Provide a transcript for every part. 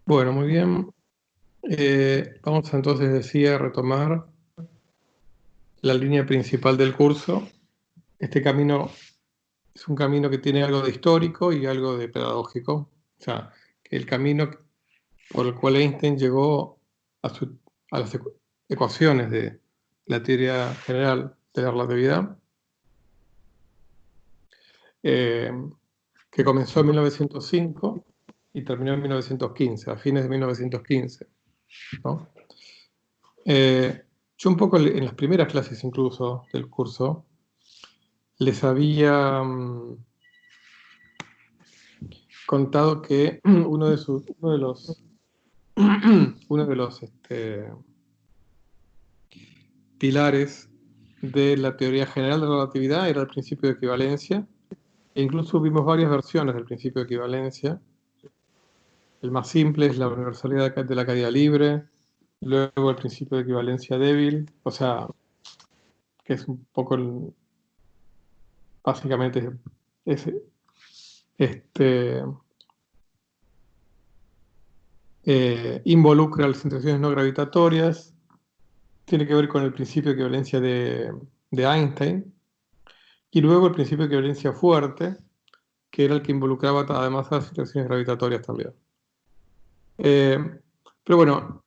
Bueno, muy bien. Vamos entonces, decía, a retomar la línea principal del curso. Este camino es un camino que tiene algo de histórico y algo de pedagógico. O sea, que el camino por el cual Einstein llegó a las ecuaciones de la teoría general de la relatividad, eh, que comenzó en 1905 y terminó en 1915, a fines de 1915, ¿no? Yo un poco en las primeras clases incluso del curso les había contado que uno de los pilares de la teoría general de la relatividad era el principio de equivalencia, e incluso vimos varias versiones del principio de equivalencia. El más simple es la universalidad de la caída libre, luego el principio de equivalencia débil, o sea, que es un poco básicamente es involucra las interacciones no gravitatorias, tiene que ver con el principio de equivalencia de Einstein, y luego el principio de equivalencia fuerte, que era el que involucraba además a las interacciones gravitatorias también. Pero bueno,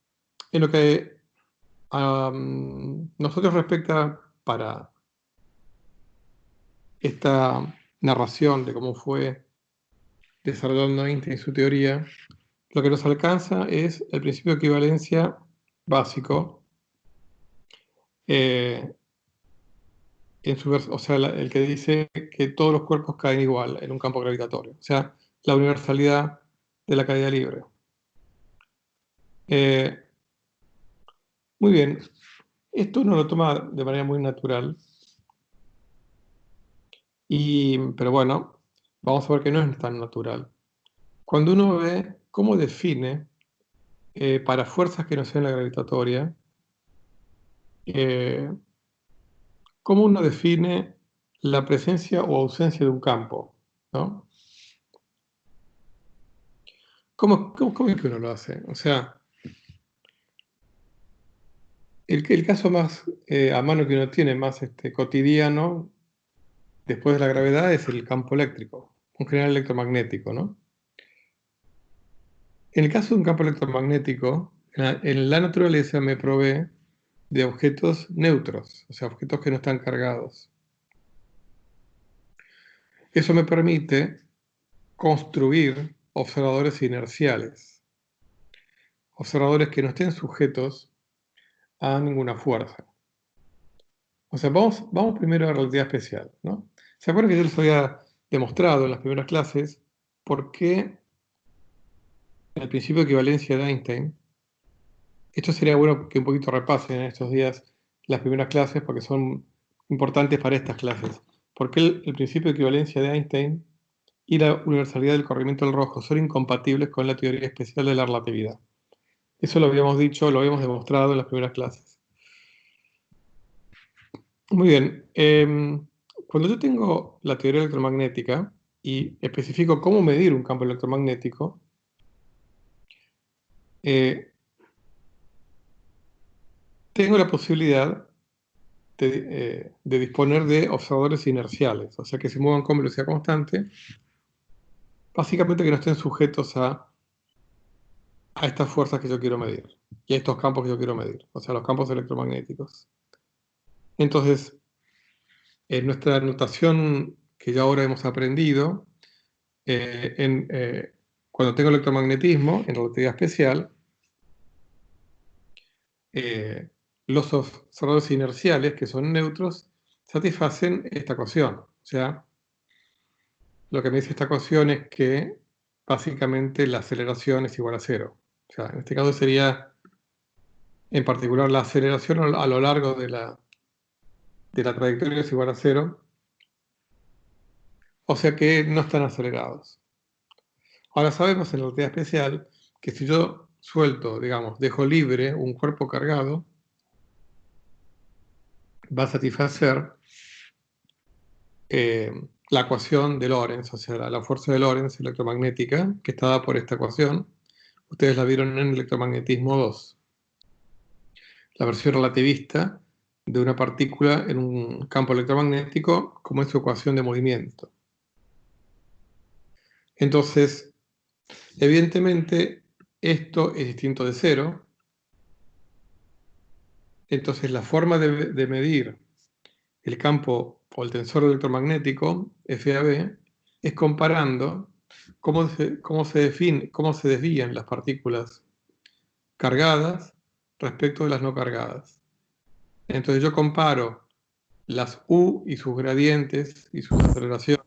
en lo que a nosotros respecta para esta narración de cómo fue desarrollando Einstein su teoría, lo que nos alcanza es el principio de equivalencia básico, o sea, el que dice que todos los cuerpos caen igual en un campo gravitatorio, o sea, la universalidad de la caída libre. Muy bien, esto uno lo toma de manera muy natural, pero bueno, vamos a ver que no es tan natural. Cuando uno ve cómo define para fuerzas que no sean la gravitatoria, cómo uno define la presencia o ausencia de un campo, ¿no? ¿Cómo es que uno lo hace? O sea, el caso más a mano que uno tiene, más cotidiano, después de la gravedad, es el campo eléctrico, un general electromagnético, ¿no? En el caso de un campo electromagnético, en la naturaleza me provee de objetos neutros, o sea, objetos que no están cargados. Eso me permite construir observadores inerciales, observadores que no estén sujetos a ninguna fuerza. O sea, vamos primero a la relatividad especial, ¿no? ¿Se acuerdan que yo les había demostrado en las primeras clases por qué el principio de equivalencia de Einstein? Esto sería bueno que un poquito repasen en estos días las primeras clases porque son importantes para estas clases. ¿Por qué el principio de equivalencia de Einstein y la universalidad del corrimiento del rojo son incompatibles con la teoría especial de la relatividad? Eso lo habíamos dicho, lo habíamos demostrado en las primeras clases. Muy bien. Cuando yo tengo la teoría electromagnética y especifico cómo medir un campo electromagnético, tengo la posibilidad de disponer de observadores inerciales, o sea que se muevan con velocidad constante, básicamente que no estén sujetos a estas fuerzas que yo quiero medir y a estos campos que yo quiero medir, o sea, los campos electromagnéticos. Entonces, en nuestra notación que ya ahora hemos aprendido, cuando tengo electromagnetismo en relatividad especial, los observadores inerciales, que son neutros, satisfacen esta ecuación. O sea, lo que me dice esta ecuación es que básicamente la aceleración es igual a cero. O sea, en este caso sería, en particular, la aceleración a lo largo de la trayectoria es igual a cero. O sea que no están acelerados. Ahora sabemos en la relatividad especial que si yo suelto, digamos, dejo libre un cuerpo cargado, va a satisfacer la ecuación de Lorentz, o sea, la fuerza de Lorentz electromagnética, que está dada por esta ecuación, Ustedes la vieron en Electromagnetismo 2. La versión relativista de una partícula en un campo electromagnético, como es su ecuación de movimiento. Entonces, evidentemente, esto es distinto de cero. Entonces, la forma de medir el campo o el tensor electromagnético, FAB, es comparando cómo se desvían las partículas cargadas respecto de las no cargadas. Entonces yo comparo las U y sus gradientes y sus aceleraciones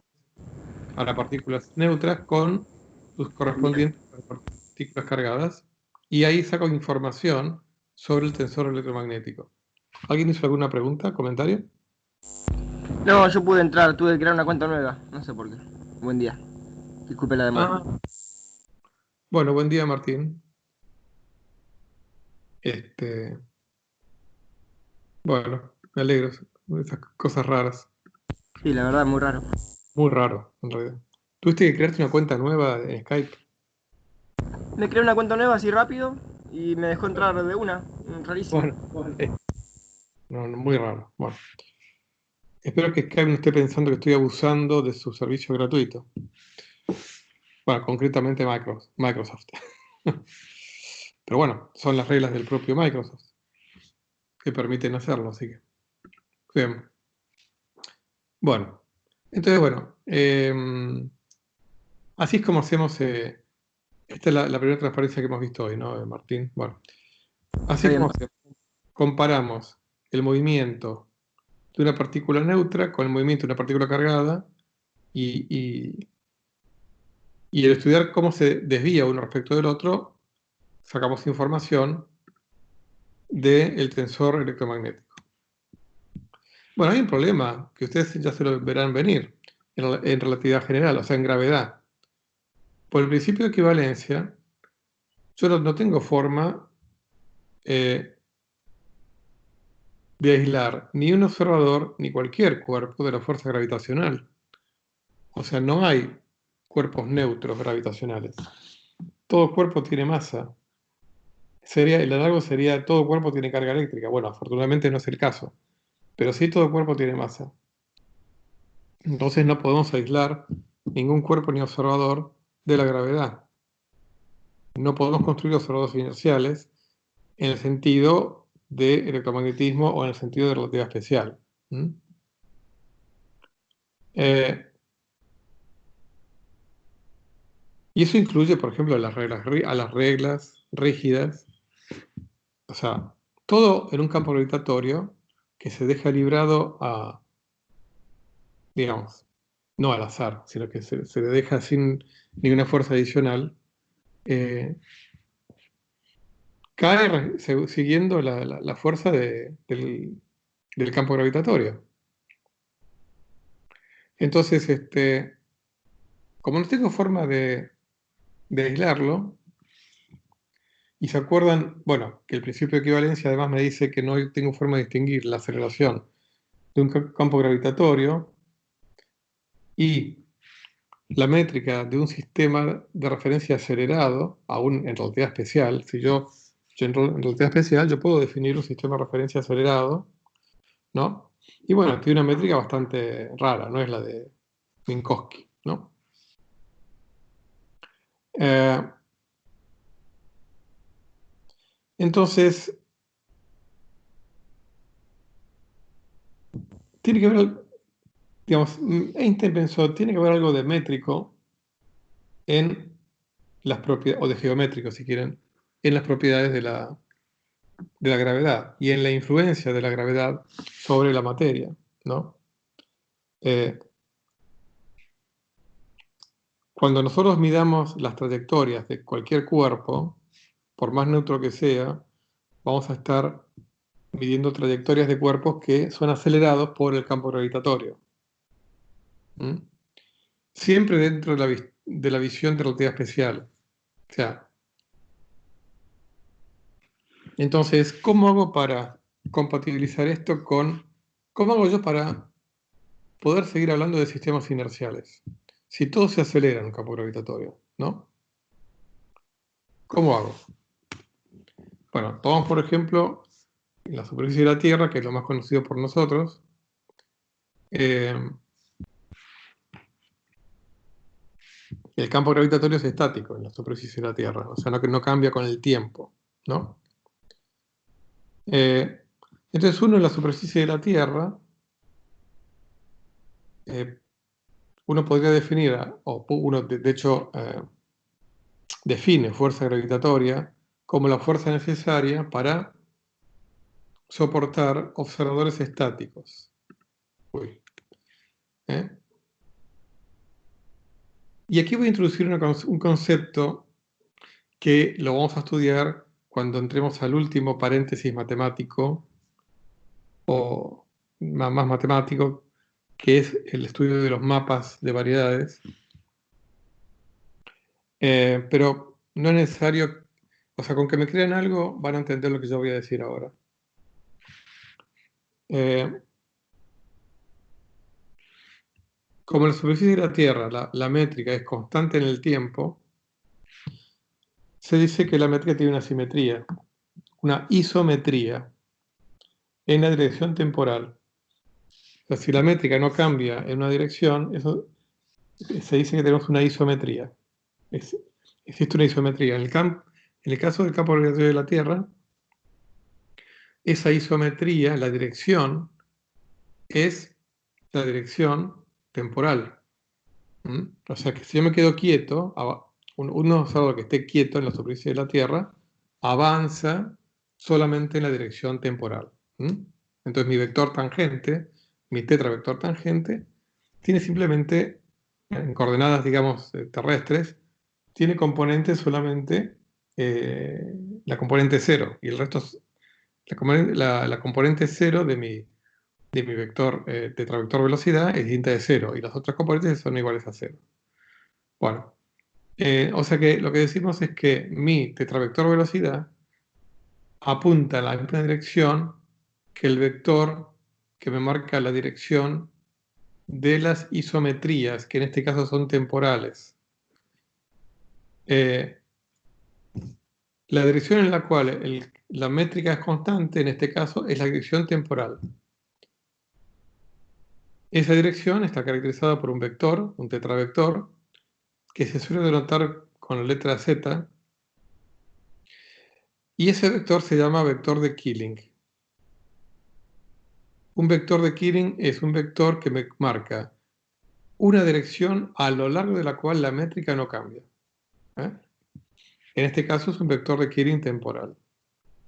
para partículas neutras con sus correspondientes partículas cargadas, y ahí saco información sobre el tensor electromagnético. ¿Alguien hizo alguna pregunta, comentario? No, yo pude entrar, tuve que crear una cuenta nueva. No sé por qué. Buen día. Disculpe la demora. Bueno, buen día, Martín. Bueno, me alegro de esas cosas raras. Sí, la verdad, muy raro. Muy raro, en realidad. ¿Tuviste que crearte una cuenta nueva en Skype? Me creé una cuenta nueva así rápido y me dejó entrar de una. Rarísimo. Bueno, no, muy raro. Bueno, espero que Skype no esté pensando que estoy abusando de su servicio gratuito. Bueno, concretamente Microsoft. Pero bueno, son las reglas del propio Microsoft que permiten hacerlo, así que. Bien. Bueno, entonces, bueno, así es como hacemos. Esta es la primera transparencia que hemos visto hoy, ¿no, Martín? Bueno, así Está es bien. como comparamos el movimiento de una partícula neutra con el movimiento de una partícula cargada y al estudiar cómo se desvía uno respecto del otro, sacamos información del tensor electromagnético. Bueno, hay un problema que ustedes ya se lo verán venir en relatividad general, o sea, en gravedad. Por el principio de equivalencia, yo no tengo forma de aislar ni un observador ni cualquier cuerpo de la fuerza gravitacional. O sea, no hay cuerpos neutros gravitacionales. Todo cuerpo tiene masa. El alargo sería todo cuerpo tiene carga eléctrica. Bueno, afortunadamente no es el caso, pero sí todo cuerpo tiene masa. Entonces no podemos aislar ningún cuerpo ni observador de la gravedad. No podemos construir observadores inerciales en el sentido de electromagnetismo o en el sentido de relatividad especial. Y eso incluye, por ejemplo, a las reglas rígidas. O sea, todo en un campo gravitatorio que se deja librado a, digamos, no al azar, sino que se le deja sin ninguna fuerza adicional, cae siguiendo la fuerza del campo gravitatorio. Entonces, como no tengo forma de aislarlo, y se acuerdan, bueno, que el principio de equivalencia además me dice que no tengo forma de distinguir la aceleración de un campo gravitatorio y la métrica de un sistema de referencia acelerado, aún en relatividad especial. Si en relatividad especial yo puedo definir un sistema de referencia acelerado, ¿no? Y bueno, tiene una métrica bastante rara, no es la de Minkowski, ¿no? Entonces, tiene que haber, digamos, Einstein pensó, tiene que haber algo de métrico en las propiedades, o de geométrico si quieren, en las propiedades de la gravedad y en la influencia de la gravedad sobre la materia, ¿no? Cuando nosotros midamos las trayectorias de cualquier cuerpo, por más neutro que sea, vamos a estar midiendo trayectorias de cuerpos que son acelerados por el campo gravitatorio. Siempre dentro de la visión de relatividad especial. O sea, entonces, ¿cómo hago para compatibilizar esto con... ¿Cómo hago yo para poder seguir hablando de sistemas inerciales? Si todo se acelera en un campo gravitatorio, ¿no? ¿Cómo hago? Bueno, tomamos por ejemplo la superficie de la Tierra, que es lo más conocido por nosotros. El campo gravitatorio es estático en la superficie de la Tierra, o sea, no cambia con el tiempo, ¿no? Entonces uno en la superficie de la Tierra, uno podría definir, o uno de hecho define fuerza gravitatoria como la fuerza necesaria para soportar observadores estáticos. Uy. Y aquí voy a introducir un concepto que lo vamos a estudiar cuando entremos al último paréntesis matemático, o más matemático, que es el estudio de los mapas de variedades. Pero no es necesario, o sea, con que me crean algo van a entender lo que yo voy a decir ahora. Como la superficie de la Tierra, la métrica es constante en el tiempo, se dice que la métrica tiene una simetría, una isometría en la dirección temporal. O sea, si la métrica no cambia en una dirección, eso se dice que tenemos una isometría. Existe una isometría. En el caso del campo gravitatorio de la Tierra, esa isometría, la dirección, es la dirección temporal. O sea que si yo me quedo quieto, un observador que esté quieto en la superficie de la Tierra avanza solamente en la dirección temporal. Entonces mi vector tangente, mi tetravector tangente, tiene simplemente, en coordenadas, digamos, terrestres, tiene componente solamente la componente 0, y el resto es la componente 0 de mi vector tetravector velocidad es distinta de 0, y las otras componentes son iguales a 0. Bueno, o sea que lo que decimos es que mi tetravector velocidad apunta a la misma dirección que el vector que me marca la dirección de las isometrías, que en este caso son temporales. La dirección en la cual la métrica es constante, en este caso, es la dirección temporal. Esa dirección está caracterizada por un vector, un tetravector, que se suele denotar con la letra Z, y ese vector se llama vector de Killing. Un vector de Killing es un vector que me marca una dirección a lo largo de la cual la métrica no cambia. En este caso es un vector de Killing temporal.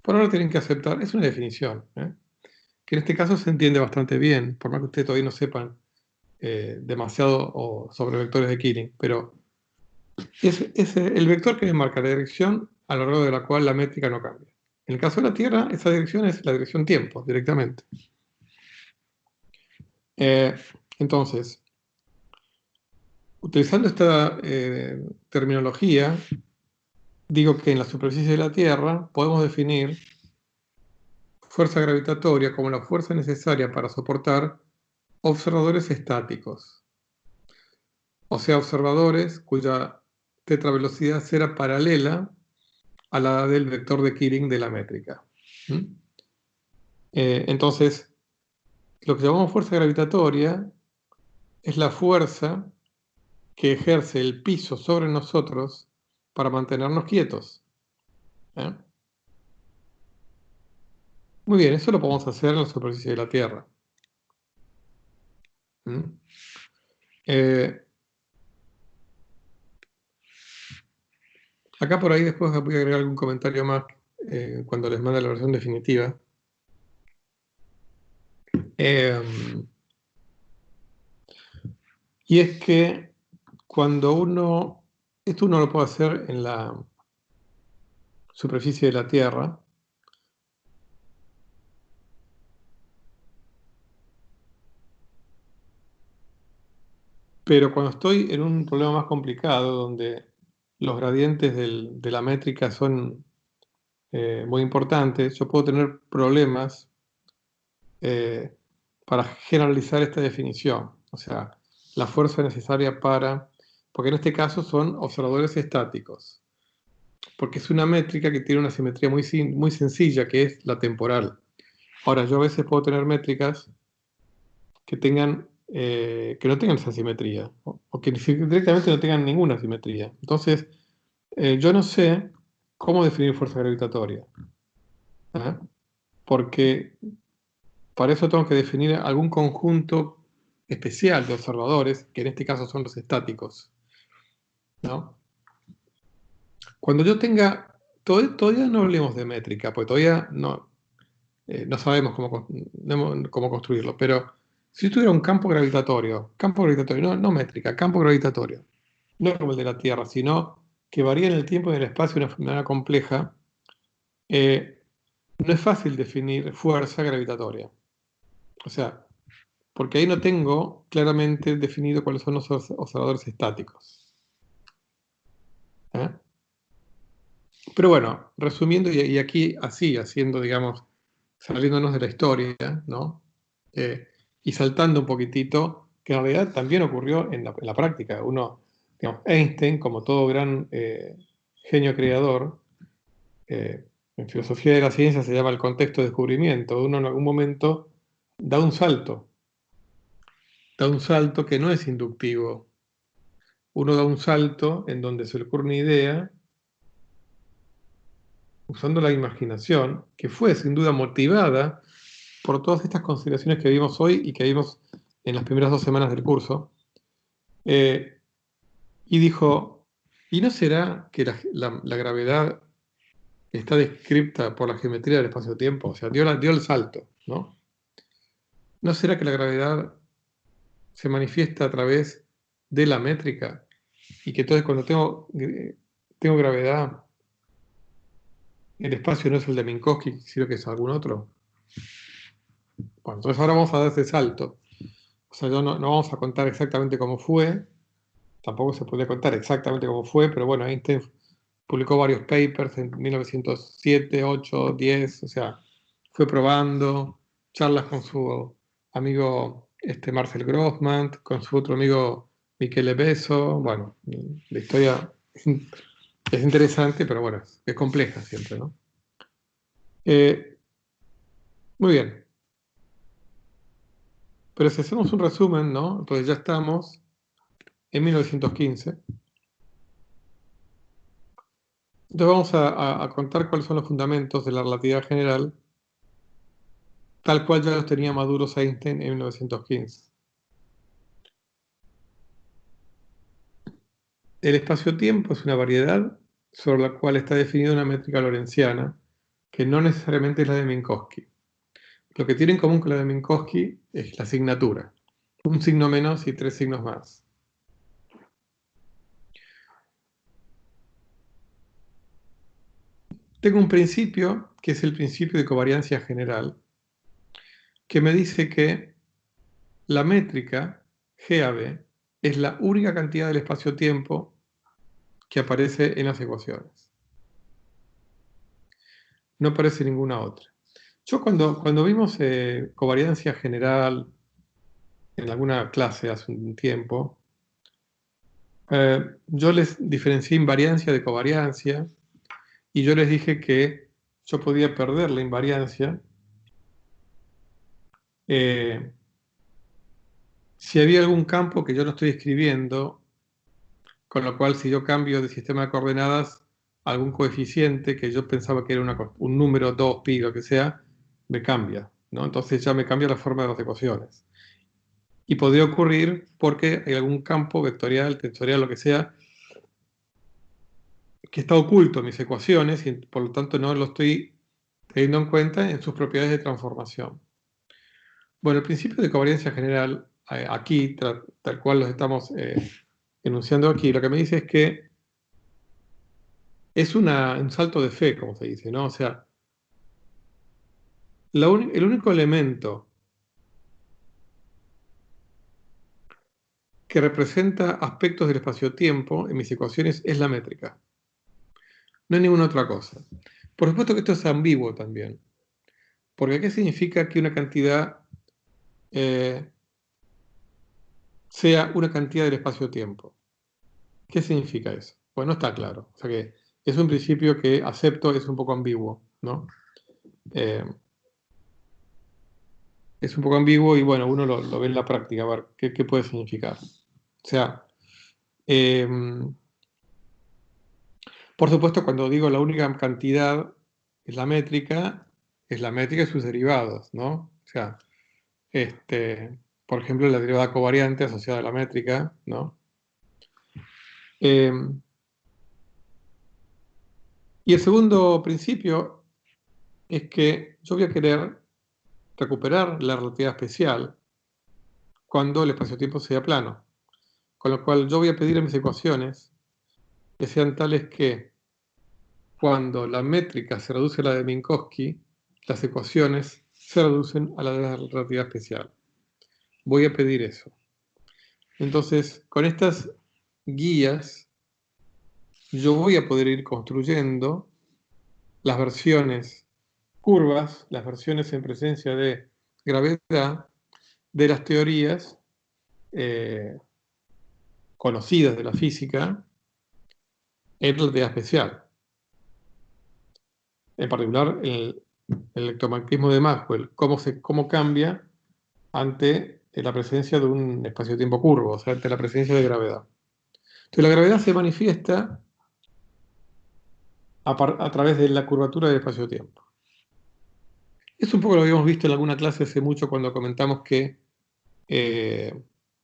Por ahora tienen que aceptar, es una definición, que en este caso se entiende bastante bien, por más que ustedes todavía no sepan demasiado sobre vectores de Killing, pero es el vector que me marca la dirección a lo largo de la cual la métrica no cambia. En el caso de la Tierra, esa dirección es la dirección tiempo, directamente. Entonces, utilizando esta terminología, digo que en la superficie de la Tierra podemos definir fuerza gravitatoria como la fuerza necesaria para soportar observadores estáticos. O sea, observadores cuya tetravelocidad será paralela a la del vector de Killing de la métrica. Entonces, lo que llamamos fuerza gravitatoria es la fuerza que ejerce el piso sobre nosotros para mantenernos quietos. Muy bien, eso lo podemos hacer en la superficie de la Tierra. Acá por ahí después voy a agregar algún comentario más cuando les mande la versión definitiva. Y es que cuando esto uno lo puede hacer en la superficie de la Tierra, pero cuando estoy en un problema más complicado, donde los gradientes de la métrica son muy importantes, yo puedo tener problemas para generalizar esta definición. O sea, la fuerza necesaria porque en este caso son observadores estáticos. porque es una métrica que tiene una simetría muy sencilla, que es la temporal. Ahora, yo a veces puedo tener métricas que que no tengan esa simetría, o que directamente no tengan ninguna simetría. Entonces, yo no sé cómo definir fuerza gravitatoria, ¿eh? Porque para eso tengo que definir algún conjunto especial de observadores, que en este caso son los estáticos, ¿no? Cuando yo tenga, todavía no hablemos de métrica, porque todavía no sabemos cómo construirlo, pero si yo tuviera un campo gravitatorio, no métrica, campo gravitatorio, no como el de la Tierra, sino que varía en el tiempo y en el espacio de una manera compleja, eh, no es fácil definir fuerza gravitatoria. O sea, porque ahí no tengo claramente definido cuáles son los observadores estáticos, ¿eh? Pero bueno, resumiendo, y aquí así, haciendo, digamos, saliéndonos de la historia, ¿no? Eh, y saltando un poquitito, que en realidad también ocurrió en la práctica. Digamos, Einstein, como todo gran genio creador, en filosofía de la ciencia se llama el contexto de descubrimiento. Uno en algún momento da da un salto que no es inductivo. Uno da un salto en donde se le ocurre una idea usando la imaginación, que fue sin duda motivada por todas estas consideraciones que vimos hoy y que vimos en las primeras 2 semanas del curso, eh, y dijo, ¿y no será que la gravedad está descrita por la geometría del espacio-tiempo? O sea, dio el salto, ¿no? ¿No será que la gravedad se manifiesta a través de la métrica? Y que entonces cuando tengo gravedad, el espacio no es el de Minkowski, sino que es algún otro. Bueno, entonces ahora vamos a dar ese salto. O sea, no vamos a contar exactamente cómo fue, tampoco se puede contar exactamente cómo fue, pero bueno, Einstein publicó varios papers en 1907, 8, 10, o sea, fue probando, charlas con su amigo Marcel Grossman, con su otro amigo Michele Besso, bueno, la historia es interesante, pero bueno, es compleja siempre, ¿no? Muy bien, pero si hacemos un resumen, ¿no? Entonces ya estamos en 1915. Entonces vamos a contar cuáles son los fundamentos de la relatividad general, tal cual ya los tenía maduros Einstein en 1915. El espacio-tiempo es una variedad sobre la cual está definida una métrica lorentziana, que no necesariamente es la de Minkowski. Lo que tiene en común con la de Minkowski es la asignatura. Un signo menos y 3 signos más. Tengo un principio, que es el principio de covariancia general, que me dice que la métrica GAB es la única cantidad del espacio-tiempo que aparece en las ecuaciones. No aparece ninguna otra. Yo cuando vimos covariancia general en alguna clase hace un tiempo, yo les diferencié invariancia de covariancia y yo les dije que yo podía perder la invariancia si había algún campo que yo no estoy escribiendo, con lo cual si yo cambio de sistema de coordenadas algún coeficiente que yo pensaba que era un número 2, pi, lo que sea, me cambia, ¿no? Entonces ya me cambia la forma de las ecuaciones. Y podría ocurrir porque hay algún campo vectorial, tensorial, lo que sea, que está oculto en mis ecuaciones y por lo tanto no lo estoy teniendo en cuenta en sus propiedades de transformación. Bueno, el principio de covariancia general, aquí, tal cual los estamos enunciando aquí, lo que me dice es que es un salto de fe, como se dice, ¿no? O sea, el único elemento que representa aspectos del espacio-tiempo en mis ecuaciones es la métrica. No hay ninguna otra cosa. Por supuesto que esto es ambiguo también. Porque ¿qué significa que una cantidad eh, sea una cantidad del espacio-tiempo? ¿Qué significa eso? Pues no está claro. O sea que es un principio que acepto, es un poco ambiguo, ¿no? Es un poco ambiguo y bueno, uno lo ve en la práctica, a ver qué puede significar. O sea, por supuesto, cuando digo la única cantidad es la métrica y sus derivados, ¿no? O sea, por ejemplo, la derivada covariante asociada a la métrica, ¿no? Y el segundo principio es que yo voy a querer recuperar la relatividad especial cuando el espacio-tiempo sea plano. Con lo cual yo voy a pedir a mis ecuaciones que sean tales que cuando la métrica se reduce a la de Minkowski, las ecuaciones se reducen a la de la relatividad especial. Voy a pedir eso. Entonces, con estas guías, yo voy a poder ir construyendo las versiones curvas, las versiones en presencia de gravedad de las teorías conocidas de la física en relatividad especial. En particular, el electromagnetismo de Maxwell, cómo cambia ante la presencia de un espacio-tiempo curvo, o sea, ante la presencia de gravedad. Entonces, la gravedad se manifiesta a través de la curvatura del espacio-tiempo. Es un poco lo que habíamos visto en alguna clase hace mucho cuando comentamos que,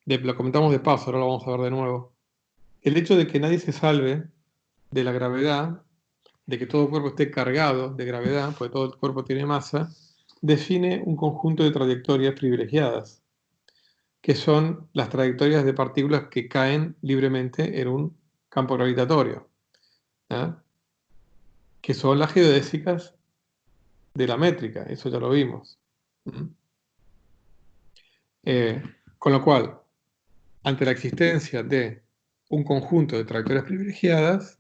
lo comentamos de paso, ahora lo vamos a ver de nuevo, el hecho de que nadie se salve de la gravedad, de que todo cuerpo esté cargado de gravedad, porque todo el cuerpo tiene masa, define un conjunto de trayectorias privilegiadas, que son las trayectorias de partículas que caen libremente en un campo gravitatorio, ¿eh? Que son las geodésicas de la métrica, eso ya lo vimos. Con lo cual, ante la existencia de un conjunto de trayectorias privilegiadas,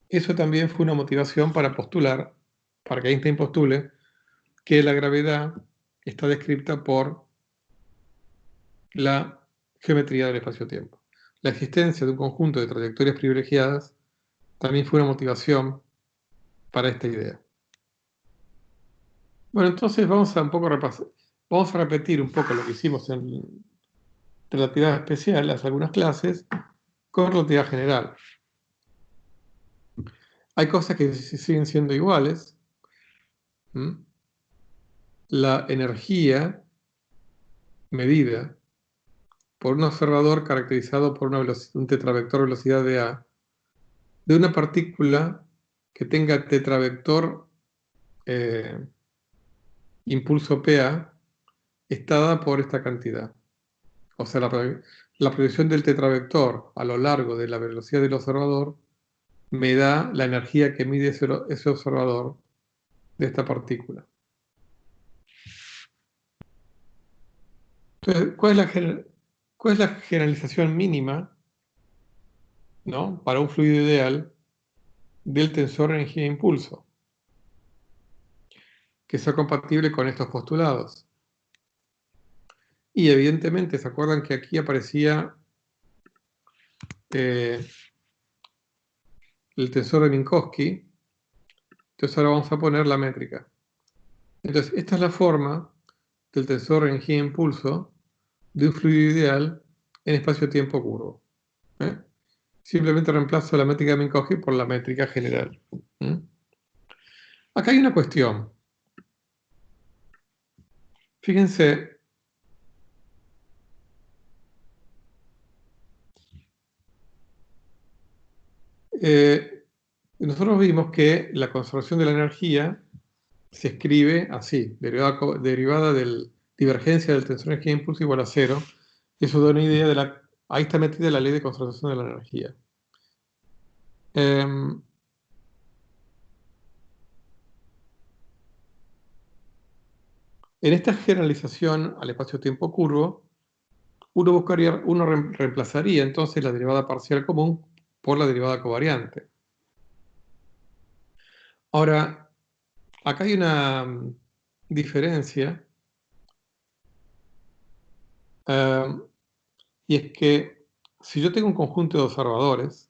eso también fue una motivación para postular, para que Einstein postule, que la gravedad está descrita por la geometría del espacio-tiempo. La existencia de un conjunto de trayectorias privilegiadas también fue una motivación para esta idea. Bueno, entonces vamos a repetir un poco lo que hicimos en relatividad especial, hace algunas clases, con relatividad general. Hay cosas que siguen siendo iguales. La energía medida por un observador caracterizado por un tetravector velocidad de A, de una partícula que tenga tetravector impulso PA, está dada por esta cantidad. O sea, la proyección del tetravector a lo largo de la velocidad del observador me da la energía que mide ese observador de esta partícula. Entonces, ¿cuál es la generalización mínima, ¿no?, para un fluido ideal del tensor energía-impulso, que sea compatible con estos postulados? Y evidentemente, ¿se acuerdan que aquí aparecía el tensor de Minkowski? Entonces ahora vamos a poner la métrica. Entonces, esta es la forma del tensor energía-impulso de un fluido ideal en espacio-tiempo curvo. Simplemente reemplazo la métrica de Minkowski por la métrica general. Acá hay una cuestión. Fíjense, nosotros vimos que la conservación de la energía se escribe así, derivada de divergencia del tensor energía-impulso igual a cero. Eso da una idea ahí está metida la ley de conservación de la energía. En esta generalización al espacio-tiempo curvo, uno reemplazaría entonces la derivada parcial común por la derivada covariante. Ahora, acá hay una diferencia, y es que si yo tengo un conjunto de observadores,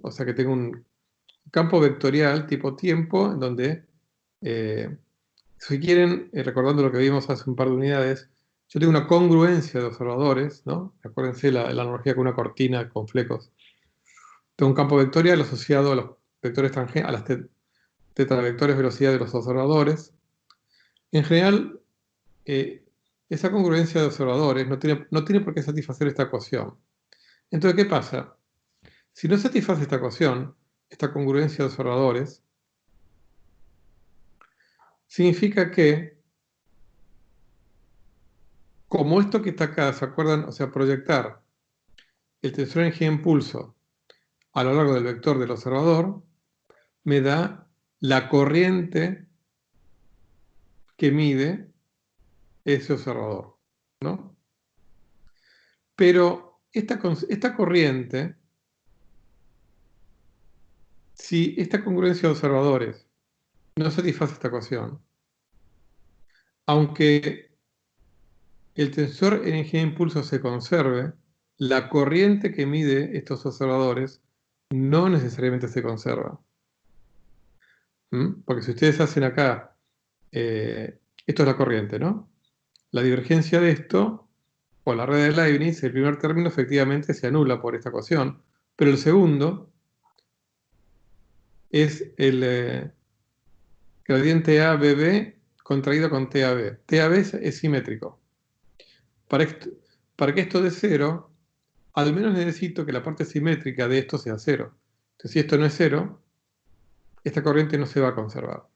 O sea que tengo un campo vectorial tipo tiempo, en donde, si quieren, recordando lo que vimos hace un par de unidades, yo tengo una congruencia de observadores, ¿no? Acuérdense la analogía con una cortina con flecos. Tengo un campo vectorial asociado a los vectores tangentes, a las tetravectores velocidad de los observadores. En general, esa congruencia de observadores no tiene por qué satisfacer esta ecuación. Entonces, ¿qué pasa? Si no satisface esta ecuación, esta congruencia de observadores, significa que, como esto que está acá, ¿se acuerdan? O sea, proyectar el tensor de energía de impulso a lo largo del vector del observador, me da la corriente que mide ese observador, ¿no? Pero esta corriente, si esta congruencia de observadores no satisface esta ecuación, aunque el tensor energía de impulso se conserve, la corriente que mide estos observadores no necesariamente se conserva. Porque si ustedes hacen acá, esto es la corriente, ¿no? La divergencia de esto, o la red de Leibniz, el primer término efectivamente se anula por esta ecuación, pero el segundo es el gradiente ABB contraído con TAB. TAB es simétrico. Para que esto dé cero, al menos necesito que la parte simétrica de esto sea cero. Entonces, si esto no es cero, esta corriente no se va a conservar.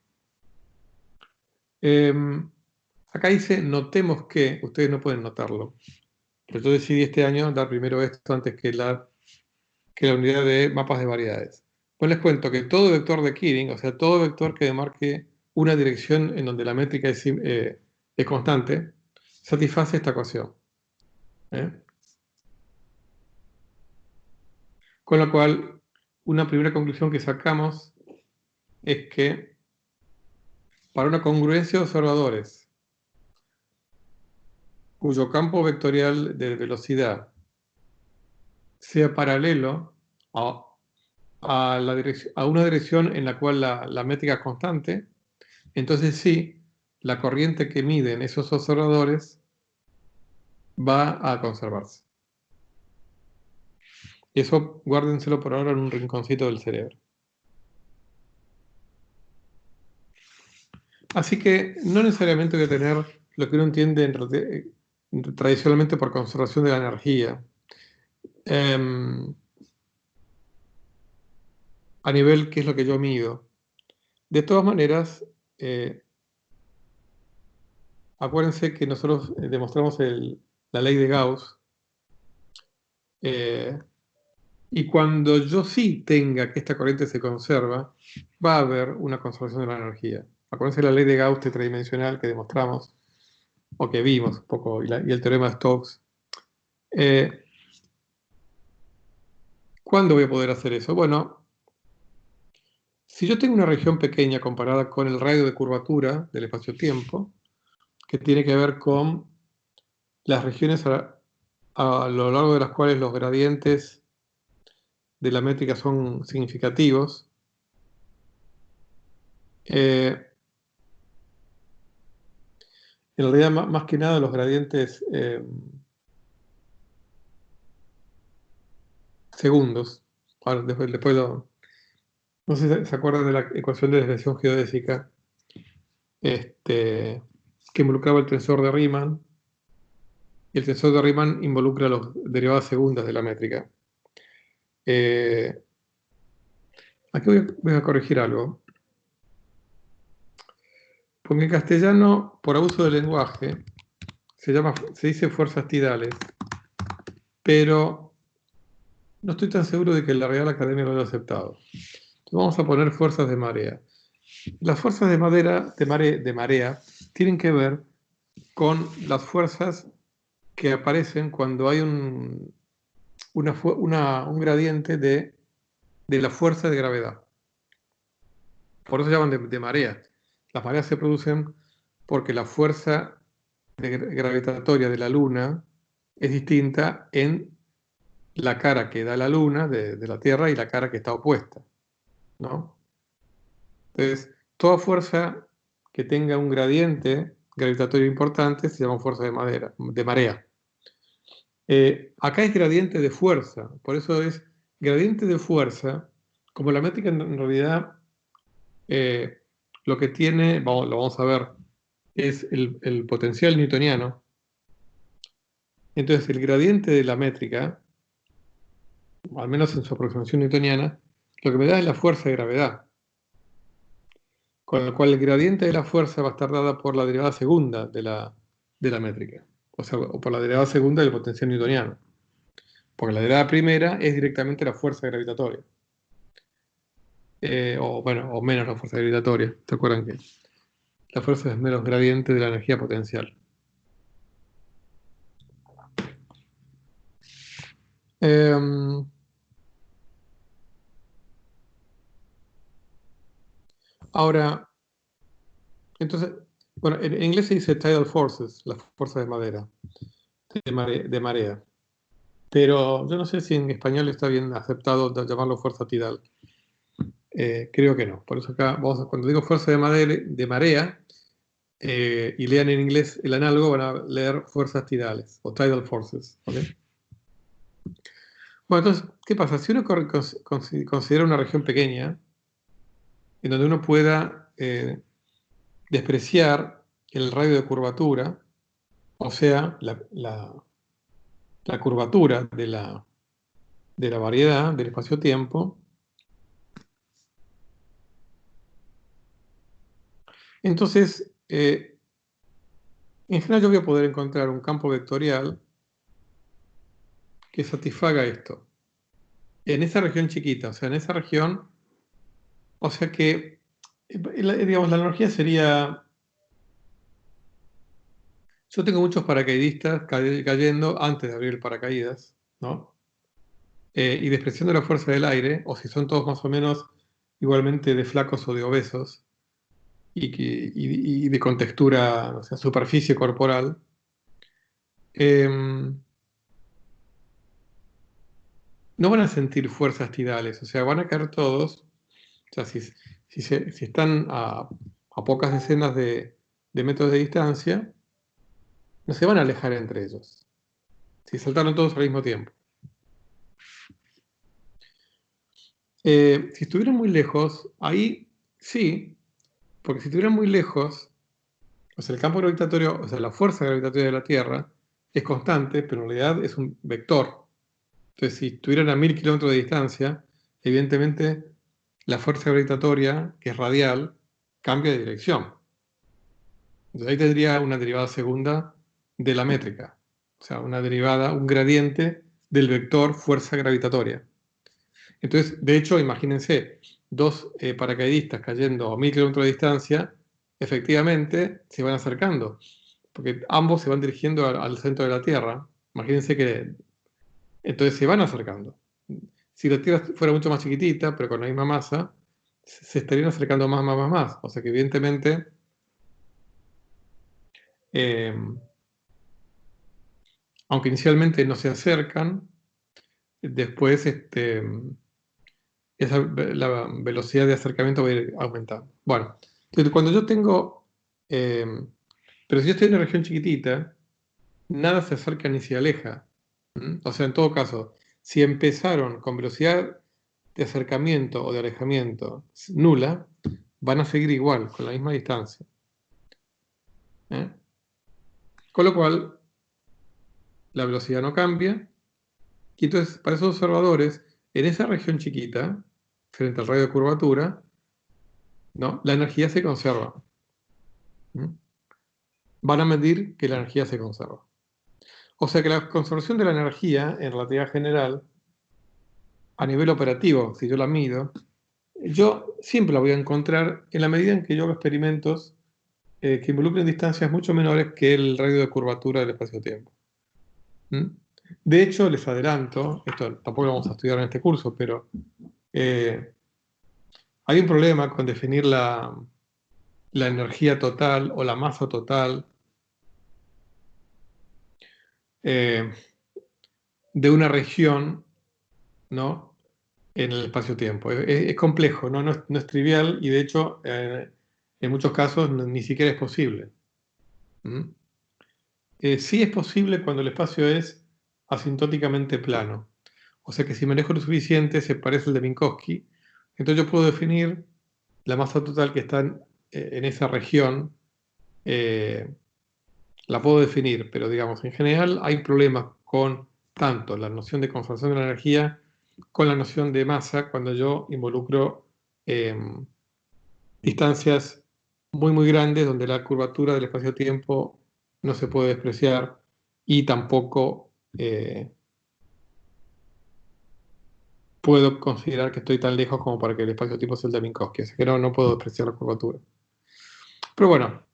Acá dice, notemos que, ustedes no pueden notarlo, pero yo decidí este año dar primero esto antes que la unidad de mapas de variedades. Pues les cuento que todo vector de Kering, o sea, todo vector que demarque una dirección en donde la métrica es constante, satisface esta ecuación. Con lo cual, una primera conclusión que sacamos es que para una congruencia de observadores cuyo campo vectorial de velocidad sea paralelo a una dirección en la cual la métrica es constante, entonces sí, la corriente que miden esos observadores va a conservarse. Y eso guárdenselo por ahora en un rinconcito del cerebro. Así que no necesariamente voy a tener lo que uno entiende tradicionalmente por conservación de la energía. A nivel qué es lo que yo mido. De todas maneras, acuérdense que nosotros demostramos la ley de Gauss, y cuando yo sí tenga que esta corriente se conserva, va a haber una conservación de la energía. Acuérdense la ley de Gauss tetradimensional que demostramos, o que vimos un poco, y el teorema de Stokes. ¿Cuándo voy a poder hacer eso? Bueno, si yo tengo una región pequeña comparada con el radio de curvatura del espacio-tiempo, que tiene que ver con las regiones a lo largo de las cuales los gradientes de la métrica son significativos, en realidad más que nada los gradientes segundos. Ahora, después no sé si se acuerdan de la ecuación de desviación geodésica, que involucraba el tensor de Riemann, y el tensor de Riemann involucra las derivadas segundas de la métrica. Aquí voy a corregir algo. Porque en castellano, por abuso del lenguaje, se dice fuerzas tidales, pero no estoy tan seguro de que la Real Academia lo haya aceptado. Entonces vamos a poner fuerzas de marea. Las fuerzas de marea tienen que ver con las fuerzas que aparecen cuando hay un gradiente de la fuerza de gravedad. Por eso se llaman de marea. Las mareas se producen porque la fuerza gravitatoria de la Luna es distinta en la cara que da la Luna de la Tierra y la cara que está opuesta, ¿no? Entonces, toda fuerza que tenga un gradiente gravitatorio importante se llama fuerza de marea. Acá es gradiente de fuerza, por eso es gradiente de fuerza, como la métrica en realidad lo que tiene, lo vamos a ver, es el potencial newtoniano. Entonces el gradiente de la métrica, al menos en su aproximación newtoniana, lo que me da es la fuerza de gravedad, con lo cual el gradiente de la fuerza va a estar dada por la derivada segunda de la métrica, o sea, o por la derivada segunda del potencial newtoniano, porque la derivada primera es directamente la fuerza gravitatoria. O bueno, o menos la fuerza gravitatoria. ¿Se acuerdan que la fuerza es menos gradiente de la energía potencial? Ahora, entonces, bueno, en inglés se dice tidal forces, las fuerzas de madera, de marea. Pero yo no sé si en español está bien aceptado llamarlo fuerza tidal. Creo que no. Por eso acá, cuando digo fuerza de marea, y lean en inglés el análogo, van a leer fuerzas tidales o tidal forces. ¿Okay? Bueno, entonces, ¿qué pasa? Si uno considera una región pequeña, en donde uno pueda despreciar el radio de curvatura, o sea, la curvatura de la variedad del espacio-tiempo, entonces, en general yo voy a poder encontrar un campo vectorial que satisfaga esto. En esa región chiquita, o sea, en esa región, o sea que, digamos, la analogía sería, yo tengo muchos paracaidistas cayendo antes de abrir el paracaídas, ¿no? Y despreciando la fuerza del aire, o si son todos más o menos igualmente de flacos o de obesos, y de contextura, o sea, superficie corporal, no van a sentir fuerzas tidales, o sea, van a caer todos, o sea, si están a pocas decenas de metros de distancia, no se van a alejar entre ellos, si saltaron todos al mismo tiempo. Si estuvieran muy lejos, ahí sí, porque si estuvieran muy lejos, o sea, el campo gravitatorio, o sea, la fuerza gravitatoria de la Tierra es constante, pero en realidad es un vector. Entonces, si estuvieran a 1000 kilómetros de distancia, evidentemente la fuerza gravitatoria, que es radial, cambia de dirección. Entonces ahí tendría una derivada segunda de la métrica. O sea, una derivada, un gradiente del vector fuerza gravitatoria. Entonces, de hecho, imagínense, dos paracaidistas cayendo a 1000 kilómetros de distancia, efectivamente se van acercando, porque ambos se van dirigiendo al centro de la Tierra. Imagínense que entonces se van acercando. Si la Tierra fuera mucho más chiquitita, pero con la misma masa, se estarían acercando más. O sea que evidentemente aunque inicialmente no se acercan, después la velocidad de acercamiento va a ir aumentando. Bueno, entonces cuando yo tengo, eh, pero si yo estoy en una región chiquitita, nada se acerca ni se aleja. O sea, en todo caso, si empezaron con velocidad de acercamiento o de alejamiento nula, van a seguir igual, con la misma distancia. ¿Eh? Con lo cual, la velocidad no cambia. Y entonces, para esos observadores, en esa región chiquita, frente al radio de curvatura, ¿no? La energía se conserva. Van a medir que la energía se conserva. O sea que la conservación de la energía, en relatividad general, a nivel operativo, si yo la mido, yo siempre la voy a encontrar en la medida en que yo hago experimentos que involucren distancias mucho menores que el radio de curvatura del espacio-tiempo. De hecho, les adelanto, esto tampoco lo vamos a estudiar en este curso, pero hay un problema con definir la energía total o la masa total de una región ¿no? En el espacio-tiempo. Es complejo, ¿no? No es trivial y de hecho en muchos casos ni siquiera es posible. ¿Mm? Sí es posible cuando el espacio es asintóticamente plano. O sea que si manejo lo suficiente se parece al de Minkowski, entonces yo puedo definir la masa total que está en esa región, eh, la puedo definir, pero digamos, en general hay problemas con tanto la noción de conservación de la energía con la noción de masa cuando yo involucro eh, distancias muy grandes donde la curvatura del espacio-tiempo no se puede despreciar y tampoco puedo considerar que estoy tan lejos como para que el espacio-tiempo sea el de Minkowski, así que no puedo despreciar la curvatura. Pero bueno,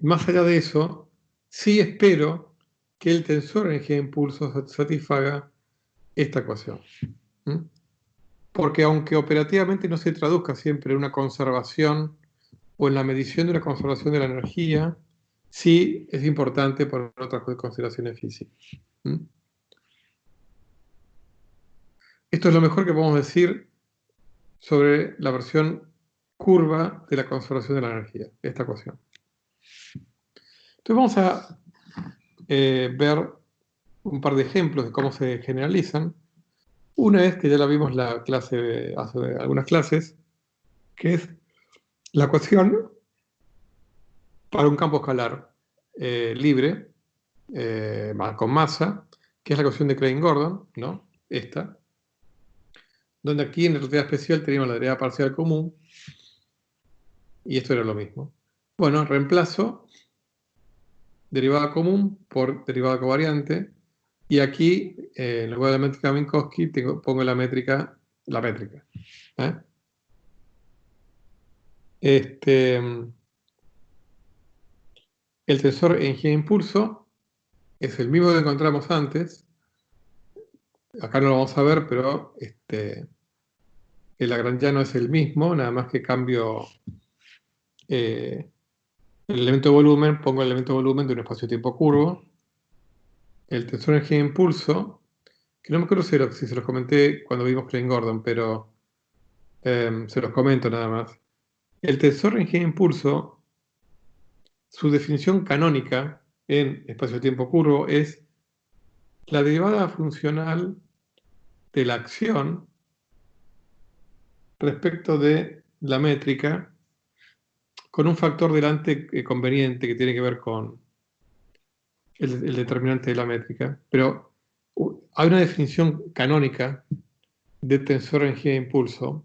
más allá de eso, sí espero que el tensor energía de impulso satisfaga esta ecuación. ¿Mm? Porque aunque operativamente no se traduzca siempre en una conservación o en la medición de una conservación de la energía, sí es importante por otras consideraciones físicas. ¿Mm? Esto es lo mejor que podemos decir sobre la versión curva de la conservación de la energía, esta ecuación. Entonces vamos a ver un par de ejemplos de cómo se generalizan. Una es que ya la vimos la clase hace algunas clases, que es la ecuación para un campo escalar libre con masa, que es la ecuación de Klein-Gordon, ¿no? Esta, donde aquí en la relatividad especial teníamos la derivada parcial común, y esto era lo mismo. Bueno, reemplazo derivada común por derivada covariante, y aquí, en lugar de la métrica Minkowski, pongo la métrica. ¿Eh? El tensor energía de impulso es el mismo que encontramos antes. Acá no lo vamos a ver, pero el lagrangiano es el mismo, nada más que cambio el elemento de volumen, pongo el elemento de volumen de un espacio-tiempo curvo. El tensor de energía de impulso, que no me acuerdo si se los comenté cuando vimos Klein-Gordon, pero se los comento nada más. El tensor de energía de impulso, su definición canónica en espacio-tiempo curvo es la derivada funcional de la acción respecto de la métrica con un factor delante conveniente que tiene que ver con el determinante de la métrica. Pero hay una definición canónica de tensor de energía de impulso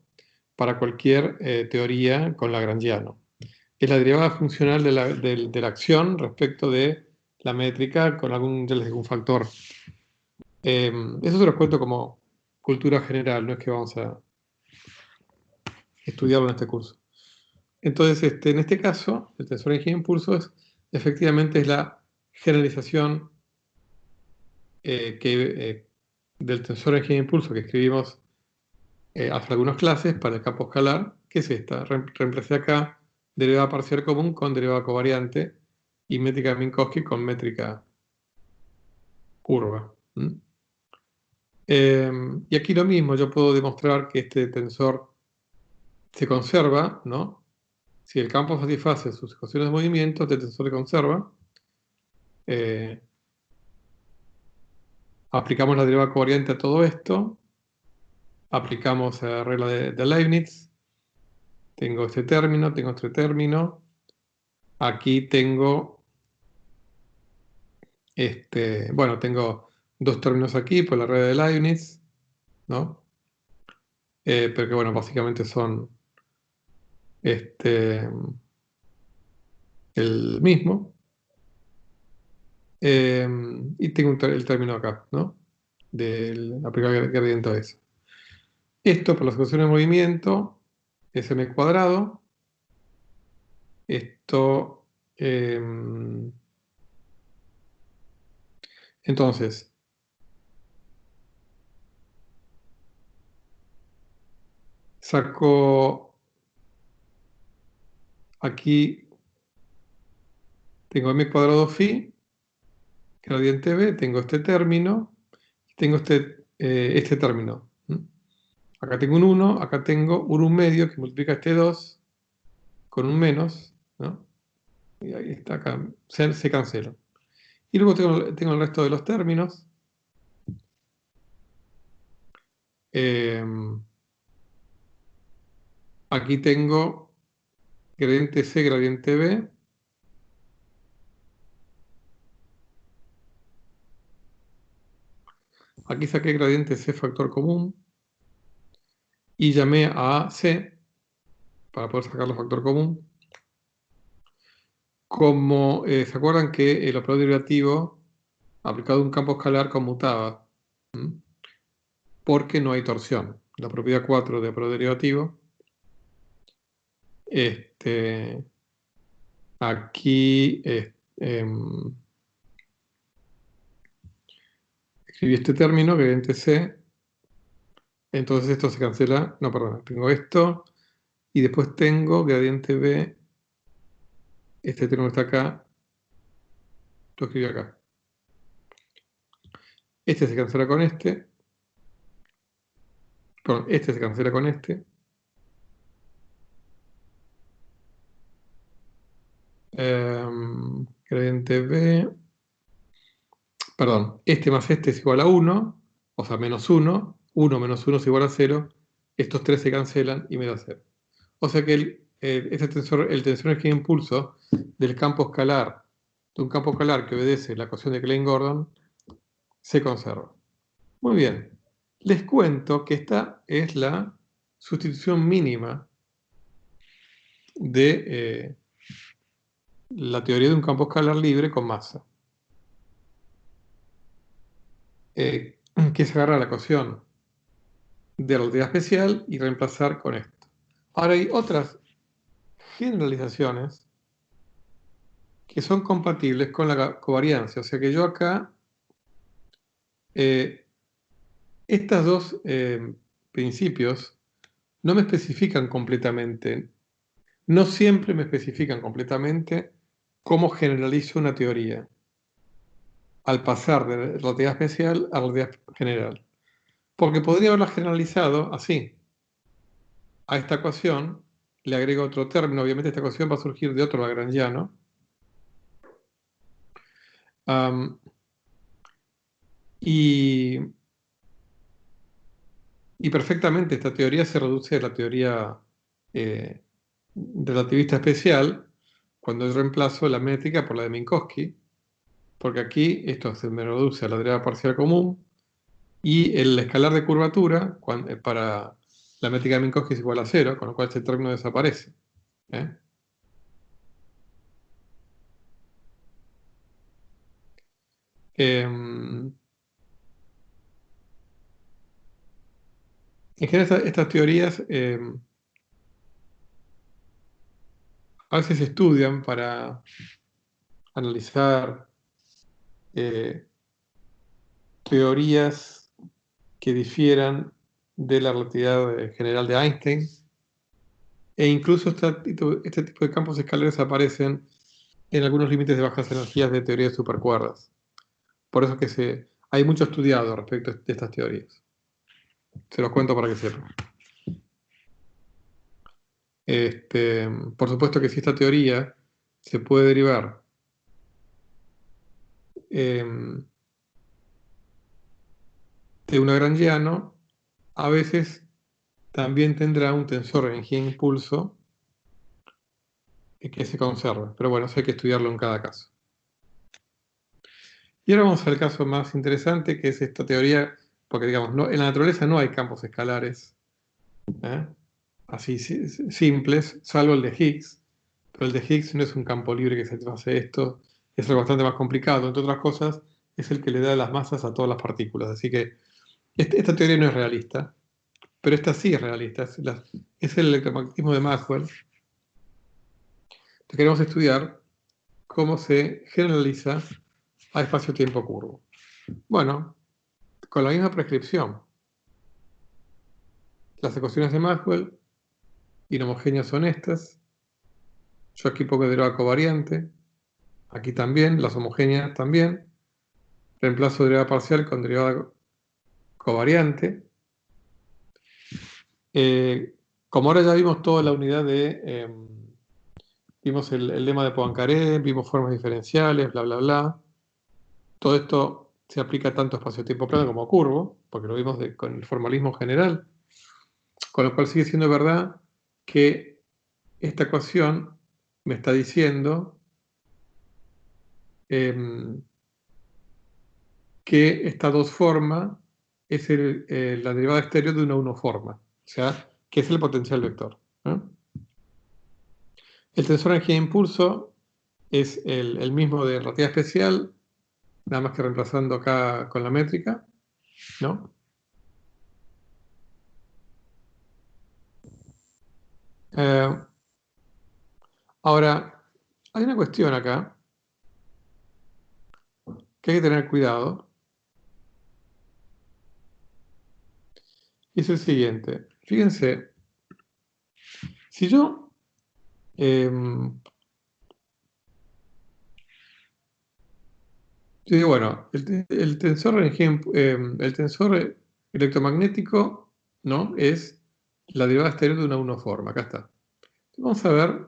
para cualquier teoría con lagrangiano. Es la derivada funcional de la acción respecto de la métrica con algún factor. Eso se los cuento como cultura general, no es que vamos a estudiarlo en este curso. Entonces, en este caso, el tensor de energía de impulso efectivamente es la generalización del tensor de energía de impulso que escribimos hace algunas clases para el campo escalar, que es esta. Reemplacé acá derivada parcial común con derivada covariante y métrica de Minkowski con métrica curva. Y aquí lo mismo, yo puedo demostrar que este tensor se conserva, ¿no? Si el campo satisface sus ecuaciones de movimiento, este tensor se conserva. Aplicamos la derivada covariante a todo esto. Aplicamos la regla de Leibniz. Tengo este término, tengo este término. Aquí tengo, bueno, tengo dos términos aquí por la regla de Leibniz, ¿no? Pero que, bueno, básicamente son el mismo. Y tengo el término acá, ¿no? Del aplicar gradiente a eso. Esto por las ecuaciones de movimiento es m cuadrado. Esto, entonces, saco aquí, tengo m cuadrado phi, gradiente b, tengo este término, tengo este este término. Acá tengo un 1, acá tengo un 1 medio que multiplica este 2 con un menos, ¿no? Y ahí está, acá se cancela. Y luego tengo el resto de los términos. Aquí tengo gradiente C, gradiente B. Aquí saqué gradiente C factor común y llamé a C para poder sacarlo factor común. Como se acuerdan que el operador derivativo aplicado a un campo escalar conmutaba, porque no hay torsión. La propiedad 4 de operador derivativo. Aquí escribí este término, gradiente C. Entonces esto se cancela. No, perdón, tengo esto. Y después tengo gradiente B. Este término está acá. Lo escribí acá. Este se cancela con este. Perdón, este se cancela con este. Gradiente B. Perdón, este más este es igual a 1. O sea, menos 1. 1 menos 1 es igual a 0. Estos tres se cancelan y me da 0. O sea que el tensor energía de impulso del campo escalar, de un campo escalar que obedece la ecuación de Klein-Gordon, se conserva. Muy bien. Les cuento que esta es la sustitución mínima de la teoría de un campo escalar libre con masa. Que es agarrar la ecuación de relatividad especial y reemplazar con esto. Ahora hay otras generalizaciones que son compatibles con la covariancia. O sea que yo acá, estos dos principios no me especifican completamente, no siempre me especifican completamente cómo generalizo una teoría al pasar de relatividad especial a relatividad general. Porque podría haberla generalizado así. A esta ecuación le agrego otro término. Obviamente esta ecuación va a surgir de otro lagrangiano. Y perfectamente esta teoría se reduce a la teoría relativista especial cuando yo reemplazo la métrica por la de Minkowski, porque aquí esto se me reduce a la derivada parcial común y el escalar de curvatura para la métrica de Minkowski es igual a 0, con lo cual este término desaparece. En general, estas teorías a veces se estudian para analizar teorías que difieran de la relatividad general de Einstein, e incluso este tipo de campos escalares aparecen en algunos límites de bajas energías de teorías de supercuerdas. Por eso que hay mucho estudiado respecto de estas teorías. Se los cuento para que sepan. Por supuesto que si esta teoría se puede derivar de un lagrangiano, a veces también tendrá un tensor de energía e impulso que se conserva. Pero bueno, eso hay que estudiarlo en cada caso. Y ahora vamos al caso más interesante, que es esta teoría, porque digamos, en la naturaleza no hay campos escalares así simples, salvo el de Higgs, pero el de Higgs no es un campo libre que satisface esto, es algo bastante más complicado. Entre otras cosas, es el que le da las masas a todas las partículas. Así que esta teoría no es realista, pero esta sí es realista. Es el electromagnetismo de Maxwell. Entonces queremos estudiar cómo se generaliza a espacio-tiempo curvo. Bueno, con la misma prescripción. Las ecuaciones de Maxwell inhomogéneas son estas. Yo aquí pongo derivada covariante. Aquí también, las homogéneas también. Reemplazo derivada parcial con derivada covariante. Como ahora ya vimos toda la unidad de... vimos el lema de Poincaré, vimos formas diferenciales, bla, bla, bla. Todo esto se aplica tanto a espacio-tiempo plano como a curvo, porque lo vimos con el formalismo general. Con lo cual sigue siendo verdad que esta ecuación me está diciendo que esta dos forma es la derivada estéreo de una uno forma, o sea, que es el potencial vector. El tensor de energía de impulso es el mismo de relatividad especial, nada más que reemplazando acá con la métrica, ¿no? Ahora, hay una cuestión acá que hay que tener cuidado, y es el siguiente. Fíjense, si yo yo digo, bueno, el tensor, el tensor electromagnético, ¿no? Es la derivada estéreo de una uno forma. Acá está. Vamos a ver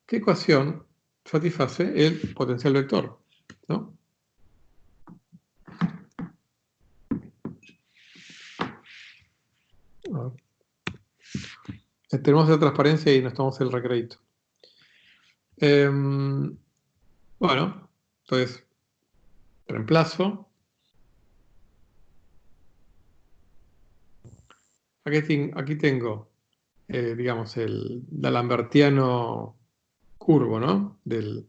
qué ecuación satisface el potencial vector, ¿no? Tenemos la transparencia y nos tomamos el recrédito. Bueno, entonces reemplazo. Aquí tengo, digamos, el lambertiano curvo, ¿no? De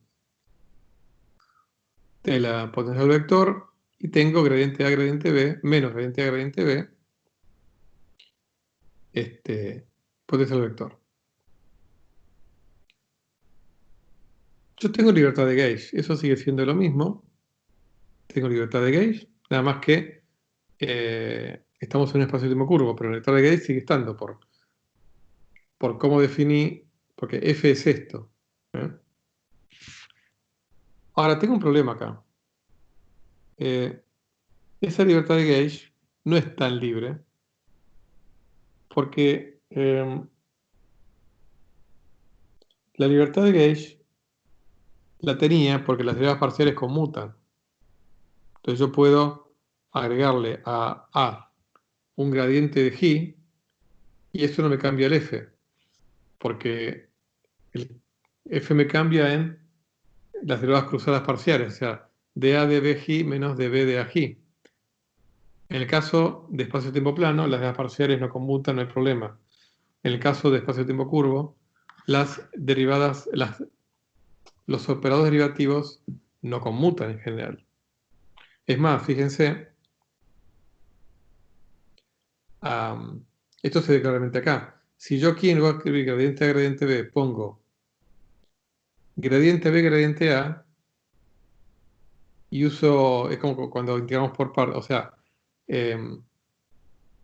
la potencial vector, y tengo gradiente A, gradiente B, menos gradiente A, gradiente B, potencial vector. Yo tengo libertad de gauge, eso sigue siendo lo mismo. Tengo libertad de gauge, nada más que estamos en un espacio-tiempo curvo, pero la libertad de gauge sigue estando por cómo definí, porque F es esto. Ahora, tengo un problema acá. Esa libertad de gauge no es tan libre, porque la libertad de gauge la tenía porque las derivadas parciales conmutan. Entonces yo puedo agregarle a A un gradiente de G y eso no me cambia el F, porque el F me cambia en las derivadas cruzadas parciales, o sea, de A de BG menos de B de AG. En el caso de espacio-tiempo plano, las derivadas parciales no conmutan, no hay problema. En el caso de espacio-tiempo curvo, las derivadas, los operados derivativos no conmutan en general. Es más, fíjense, esto se ve claramente acá. Si yo aquí en lugar de escribir gradiente A, gradiente B, pongo gradiente B, gradiente A, y uso, es como cuando integramos por partes, o sea,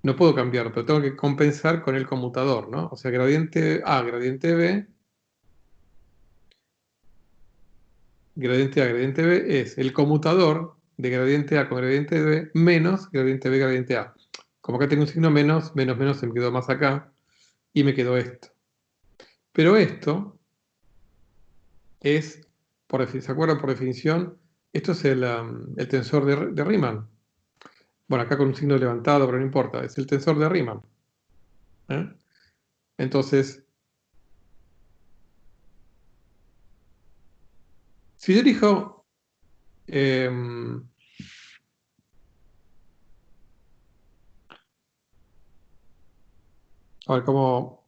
no puedo cambiarlo, pero tengo que compensar con el conmutador, ¿no? O sea, gradiente A, gradiente B, gradiente B es el conmutador de gradiente A con gradiente B menos gradiente B, gradiente A. Como acá tengo un signo menos, menos, menos, se me quedó más acá, y me quedó esto. Pero esto es, ¿se acuerdan? Por definición, esto es el tensor de Riemann. Bueno, acá con un signo levantado, pero no importa, es el tensor de Riemann. Entonces, si yo elijo a ver, como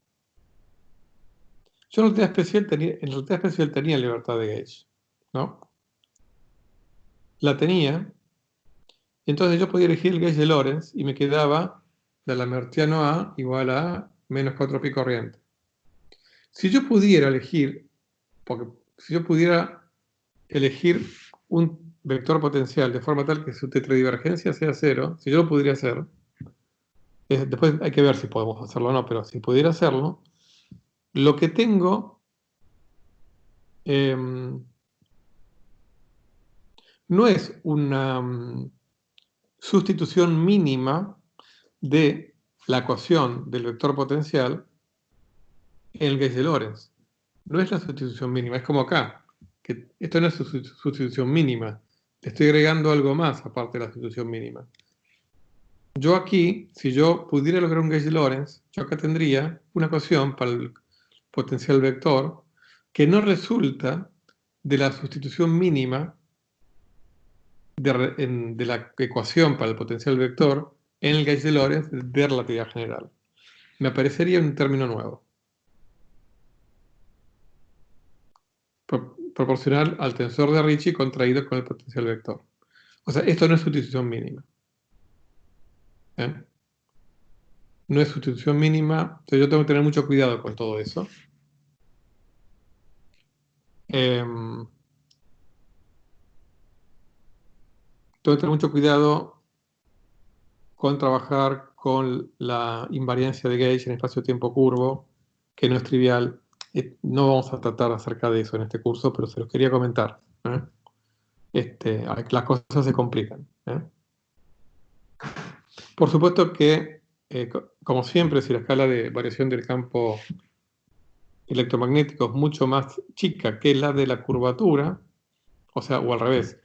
yo en relatividad especial tenía libertad de gauge, ¿no? La tenía, y entonces yo podía elegir el gauge de Lorentz y me quedaba la lambertiano A igual a menos 4 pi corriente. Si yo pudiera elegir, porque si yo pudiera elegir un vector potencial de forma tal que su tetradivergencia sea cero, si yo lo pudiera hacer, después hay que ver si podemos hacerlo o no, pero si pudiera hacerlo, lo que tengo no es una sustitución mínima de la ecuación del vector potencial en el gauge de Lorentz. No es la sustitución mínima, es como acá, que esto no es sustitución mínima, le estoy agregando algo más aparte de la sustitución mínima. Yo aquí, si yo pudiera lograr un gauge de Lorentz, yo acá tendría una ecuación para el potencial vector que no resulta de la sustitución mínima de la ecuación para el potencial vector en el gauge de Lorentz de relatividad general. Me aparecería un término nuevo, proporcional al tensor de Ricci contraído con el potencial vector. O sea, esto no es sustitución mínima. No es sustitución mínima, entonces yo tengo que tener mucho cuidado con todo eso. Tengo que tener mucho cuidado con trabajar con la invariancia de gauge en espacio-tiempo curvo, que no es trivial. No vamos a tratar acerca de eso en este curso, pero se los quería comentar. Las cosas se complican. Por supuesto que, como siempre, si la escala de variación del campo electromagnético es mucho más chica que la de la curvatura, o al revés,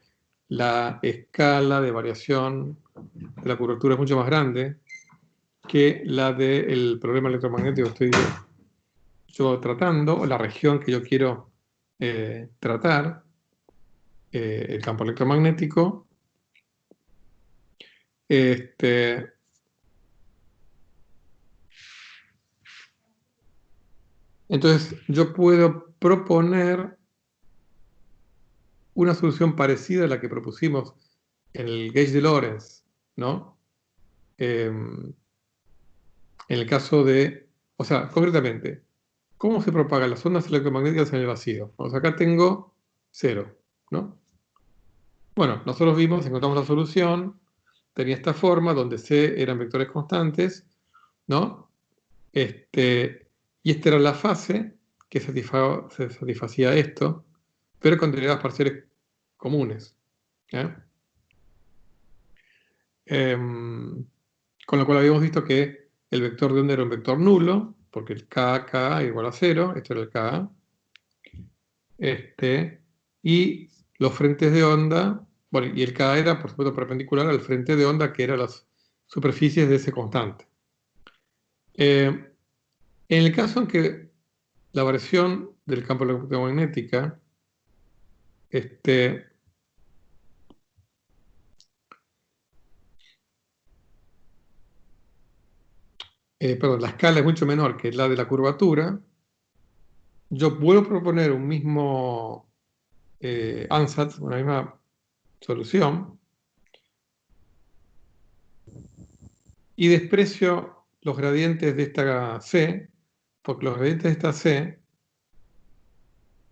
la escala de variación de la curvatura es mucho más grande que la del problema electromagnético que estoy yo tratando, o la región que yo quiero tratar, el campo electromagnético. Entonces, yo puedo proponer una solución parecida a la que propusimos en el gauge de Lorentz, ¿no? En el caso de, o sea, concretamente, ¿cómo se propagan las ondas electromagnéticas en el vacío? O sea, acá tengo 0, ¿no? Bueno, nosotros encontramos la solución, tenía esta forma donde C eran vectores constantes, ¿no? Y esta era la fase que satisfacía esto, pero con derivadas parciales comunes. Con lo cual habíamos visto que el vector de onda era un vector nulo, porque el K igual a 0, esto era el K. Y los frentes de onda, bueno, y el K era, por supuesto, perpendicular al frente de onda, que eran las superficies de ese constante. En el caso en que la variación del campo electromagnética la escala es mucho menor que la de la curvatura, yo puedo proponer un mismo ansatz, una misma solución, y desprecio los gradientes de esta C, porque los gradientes de esta C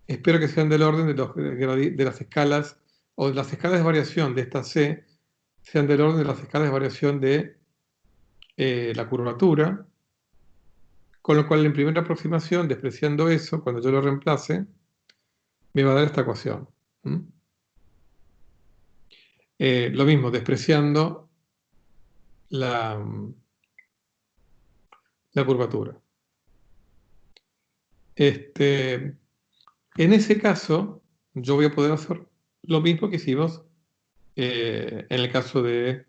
espero que sean del orden de las escalas, o de las escalas de variación de esta C, sean del orden de las escalas de variación de la curvatura, con lo cual en primera aproximación, despreciando eso, cuando yo lo reemplace, me va a dar esta ecuación. Lo mismo, despreciando la curvatura. En ese caso, yo voy a poder hacer lo mismo que hicimos en el caso de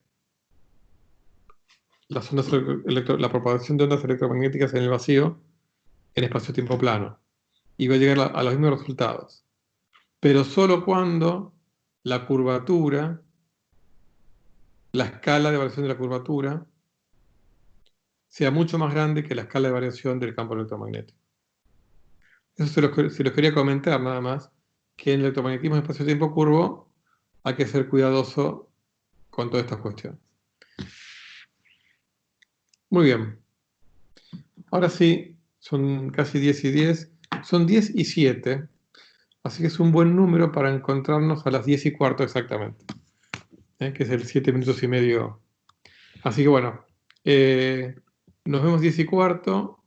las ondas la propagación de ondas electromagnéticas en el vacío en espacio-tiempo plano. Y va a llegar a los mismos resultados. Pero solo cuando la curvatura, la escala de variación de la curvatura, sea mucho más grande que la escala de variación del campo electromagnético. Eso se los quería comentar nada más, que en el electromagnetismo en espacio-tiempo curvo hay que ser cuidadoso con todas estas cuestiones. Muy bien. Ahora sí, son casi 10 y 10. Son 10 y 7. Así que es un buen número para encontrarnos a las 10 y cuarto exactamente. Que es el 7 minutos y medio. Así que bueno, nos vemos 10 y cuarto.